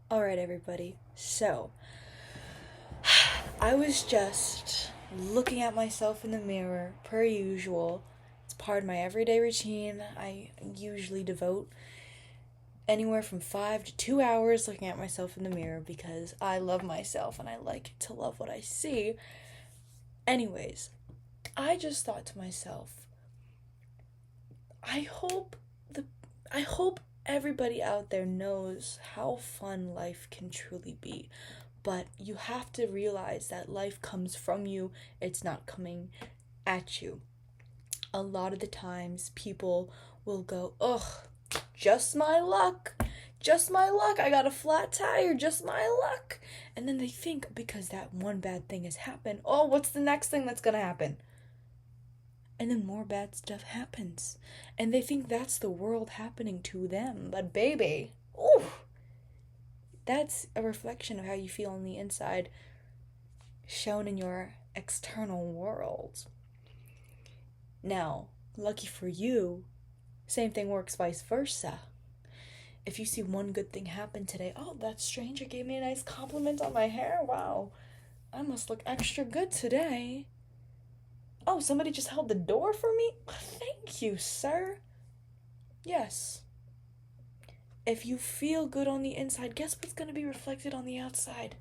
Alright, everybody. So, I was just looking at myself in the mirror, per usual. It's part of my everyday routine. I usually devote anywhere from 5 to 2 hours looking at myself in the mirror because I love myself and I like to love what I see. Anyways, I just thought to myself, I hope the I hope everybody out there knows how fun life can truly be. But you have to realize that life comes from you, it's not coming at you. A lot of the times people will go, ugh, just my luck. Just my luck. I got a flat tire. Just my luck. And then they think because that one bad thing has happened, oh, what's the next thing that's gonna happen? And then more bad stuff happens. And they think that's the world happening to them. But baby, ooh, that's a reflection of how you feel on the inside, shown in your external world. Now, lucky for you, same thing works vice versa. If you see one good thing happen today, oh, that stranger gave me a nice compliment on my hair. Wow, I must look extra good today. Oh, somebody just held the door for me? Thank you, sir. Yes. If you feel good on the inside, guess what's going to be reflected on the outside?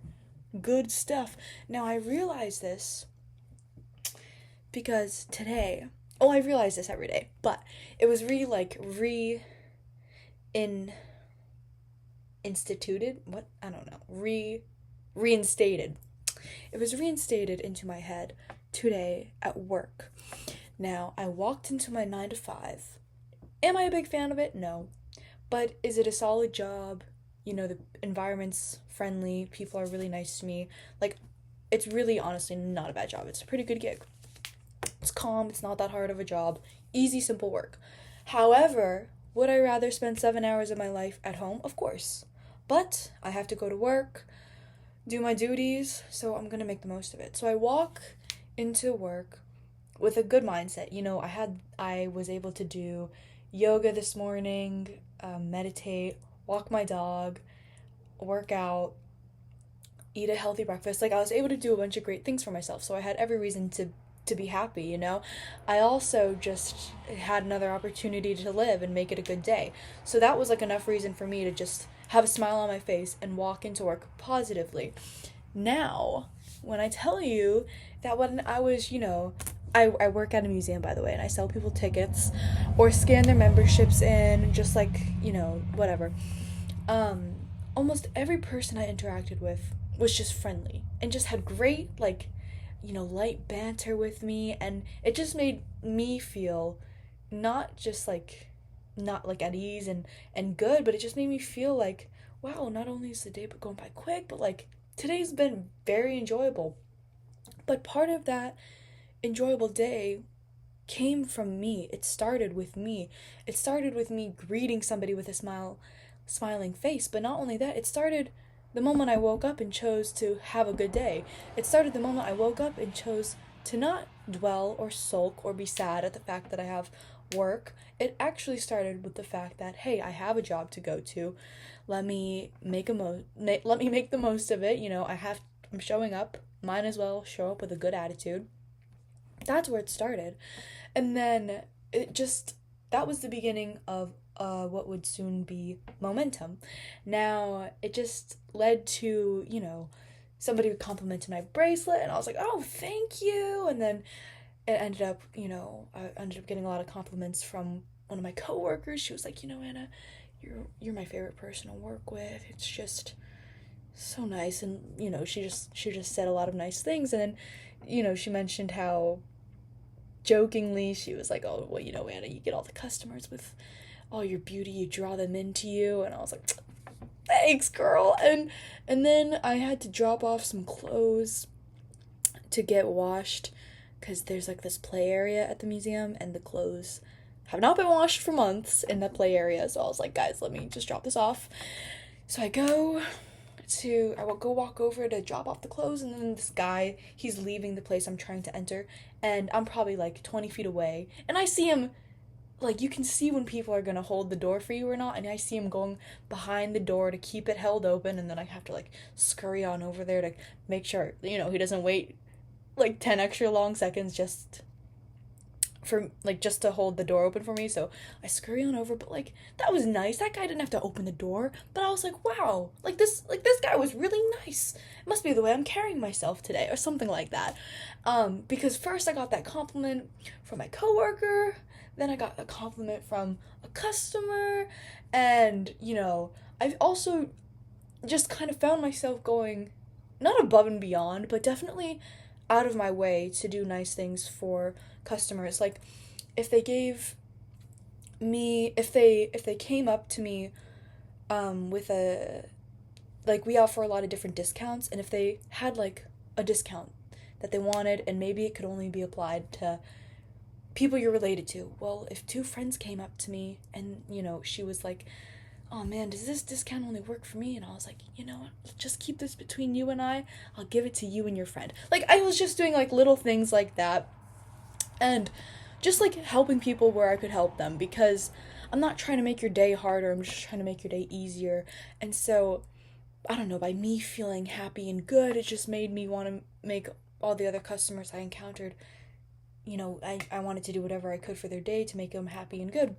Good stuff. Now, I realize this because today, oh, I realize this every day, but it was in instituted, what? I don't know. Reinstated. It was reinstated into my head today at work. Now, I walked into my 9 to 5. Am I a big fan of it? No. But is it a solid job? You know, the environment's friendly, people are really nice to me. Like, it's really honestly not a bad job. It's a pretty good gig. It's calm, it's not that hard of a job. Easy, simple work. However, would I rather spend 7 hours of my life at home? Of course. But I have to go to work, do my duties, so I'm gonna make the most of it. So I walk into work with a good mindset. You know, I was able to do yoga this morning, meditate, walk my dog, work out, eat a healthy breakfast. Like I was able to do a bunch of great things for myself. So I had every reason to be happy, you know? I also just had another opportunity to live and make it a good day. So that was like enough reason for me to just have a smile on my face and walk into work positively. Now, when I tell you that when I was, I work at a museum, by the way, and I sell people tickets or scan their memberships in, just like, whatever. Almost every person I interacted with was just friendly and just had great, like, light banter with me, and it just made me feel not just like, not like at ease and good, but it just made me feel like, wow, not only is the day going by quick, but like today's been very enjoyable. But part of that enjoyable day came from me. It started with me. It started with me greeting somebody with a smiling face. But not only that, it started the moment I woke up and chose to have a good day. It started the moment I woke up and chose to not dwell or sulk or be sad at the fact that I have work. It actually started with the fact that, hey, I have a job to go to. Let me make the most of it. I'm showing up. Might as well show up with a good attitude. That's where it started. And then that was the beginning of what would soon be momentum. Now, it just led to, somebody would compliment my bracelet, and I was like, oh, thank you. And then it ended up, I ended up getting a lot of compliments from one of my coworkers. She was like, Anna, you're my favorite person to work with. It's just so nice. And, she just said a lot of nice things. And then, she mentioned how jokingly she was like, oh, well, Anna, you get all the customers with all your beauty, you draw them into you. And I was like, thanks, girl. And then I had to drop off some clothes to get washed because there's like this play area at the museum, and the clothes have not been washed for months in the play area. So I was like, guys, let me just drop this off. So I will go walk over to drop off the clothes, and then this guy, he's leaving the place I'm trying to enter, and I'm probably like 20 feet away, and I see him like, you can see when people are gonna hold the door for you or not, and I see him going behind the door to keep it held open, and then I have to, like, scurry on over there to make sure, he doesn't wait, like, 10 extra long seconds just to hold the door open for me. So I scurry on over, but, like, that was nice. That guy didn't have to open the door, but I was like, wow, this guy was really nice. It must be the way I'm carrying myself today, or something like that. Because first I got that compliment from my coworker, then I got a compliment from a customer, and, I've also just kind of found myself going not above and beyond, but definitely out of my way to do nice things for customers. Like, if they gave me if they came up to me with a, like, we offer a lot of different discounts, and if they had, like, a discount that they wanted, and maybe it could only be applied to people you're related to. Well, if two friends came up to me and, she was like, oh man, does this discount only work for me? And I was like, you know what, just keep this between you and I'll give it to you and your friend. Like, I was just doing, like, little things like that, and just, like, helping people where I could help them, because I'm not trying to make your day harder, I'm just trying to make your day easier. And so, I don't know, by me feeling happy and good, it just made me want to make all the other customers I encountered, I wanted to do whatever I could for their day to make them happy and good.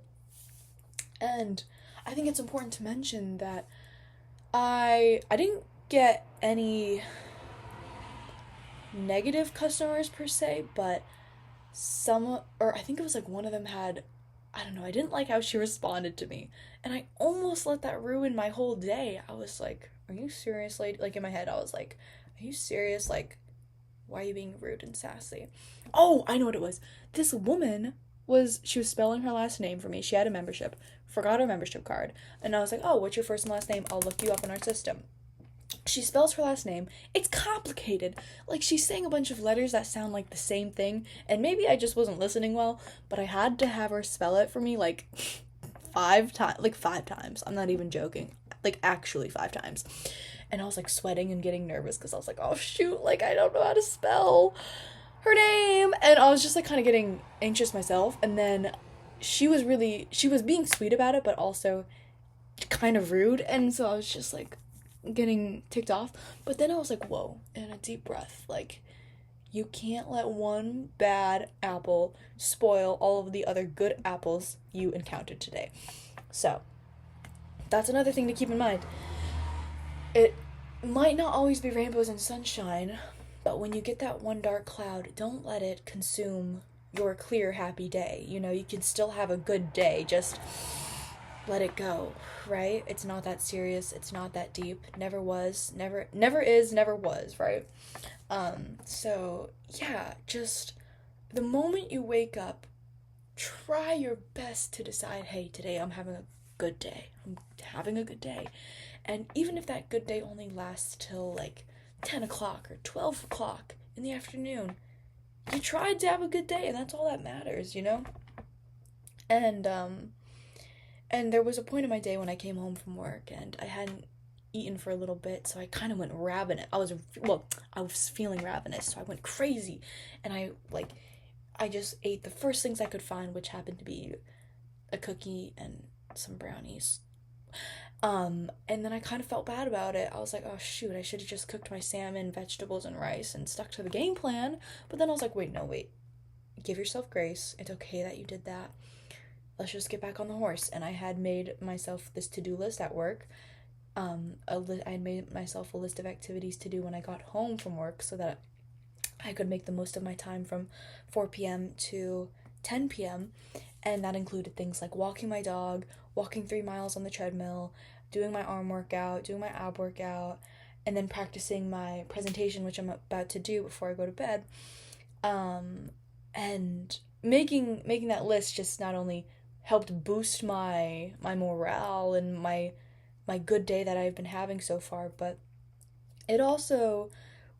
And I think it's important to mention that I didn't get any negative customers per se, but I think it was like one of them had, I don't know, I didn't like how she responded to me, and I almost let that ruin my whole day. I was like, are you serious, lady? Like, in my head I was like, are you serious? Like, why are you being rude and sassy? Oh, I know what it was. This woman she was spelling her last name for me. She had a membership, forgot her membership card, and I was like, oh, what's your first and last name? I'll look you up in our system. She spells her last name. It's complicated. Like, she's saying a bunch of letters that sound like the same thing, and maybe I just wasn't listening well, but I had to have her spell it for me, like, 5 times. I'm not even joking. Like, actually 5 times. And I was, like, sweating and getting nervous because I was like, oh, shoot, like, I don't know how to spell her name. And I was just, like, kind of getting anxious myself. And then she was being sweet about it, but also kind of rude. And so I was just, like, getting ticked off. But then I was like, whoa, and a deep breath. Like, you can't let one bad apple spoil all of the other good apples you encountered today. So, that's another thing to keep in mind. It might not always be rainbows and sunshine, but when you get that one dark cloud, don't let it consume your clear, happy day. You can still have a good day, just let it go, right? It's not that serious, it's not that deep, never was, never is, never was, right? So, yeah, just the moment you wake up, try your best to decide, hey, today I'm having a good day. I'm having a good day. And even if that good day only lasts till, like, 10 o'clock or 12 o'clock in the afternoon, you tried to have a good day, and that's all that matters, And there was a point in my day when I came home from work and I hadn't eaten for a little bit, so I kind of went ravenous. I was feeling ravenous, so I went crazy, and I just ate the first things I could find, which happened to be a cookie and some brownies. And then I kind of felt bad about it. I was like, oh shoot, I should have just cooked my salmon, vegetables, and rice and stuck to the game plan. But then I was like, wait, give yourself grace. It's okay that you did that. Let's just get back on the horse. And I had made myself this to-do list at work. I had made myself a list of activities to do when I got home from work so that I could make the most of my time from 4 p.m. to 10 p.m. And that included things like walking my dog, walking 3 miles on the treadmill, doing my arm workout, doing my ab workout, and then practicing my presentation, which I'm about to do before I go to bed. And making that list just not only helped boost my morale and my good day that I've been having so far, but it also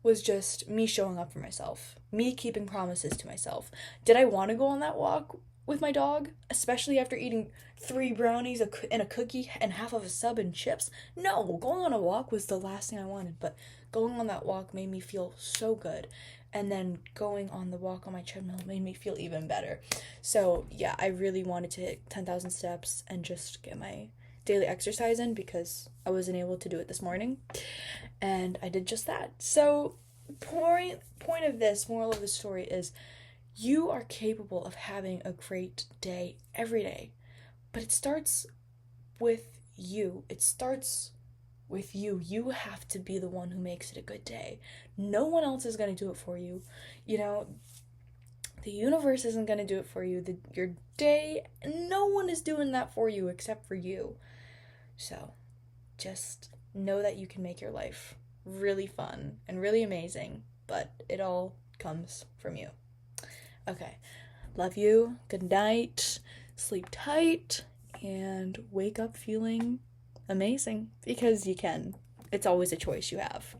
was just me showing up for myself, me keeping promises to myself. Did I want to go on that walk with my dog, especially after eating 3 brownies and a cookie and half of a sub and chips. No, going on a walk was the last thing I wanted, but going on that walk made me feel so good. And then going on the walk on my treadmill made me feel even better. So, yeah, I really wanted to hit 10,000 steps and just get my daily exercise in because I wasn't able to do it this morning. And I did just that. So, point of this, moral of the story is you are capable of having a great day every day. But it starts with you. It starts with you. You have to be the one who makes it a good day. No one else is going to do it for you. You know, the universe isn't going to do it for you. Your day, no one is doing that for you except for you. So, just know that you can make your life really fun and really amazing, but it all comes from you. Okay, love you, good night, sleep tight, and wake up feeling amazing, because you can. It's always a choice you have.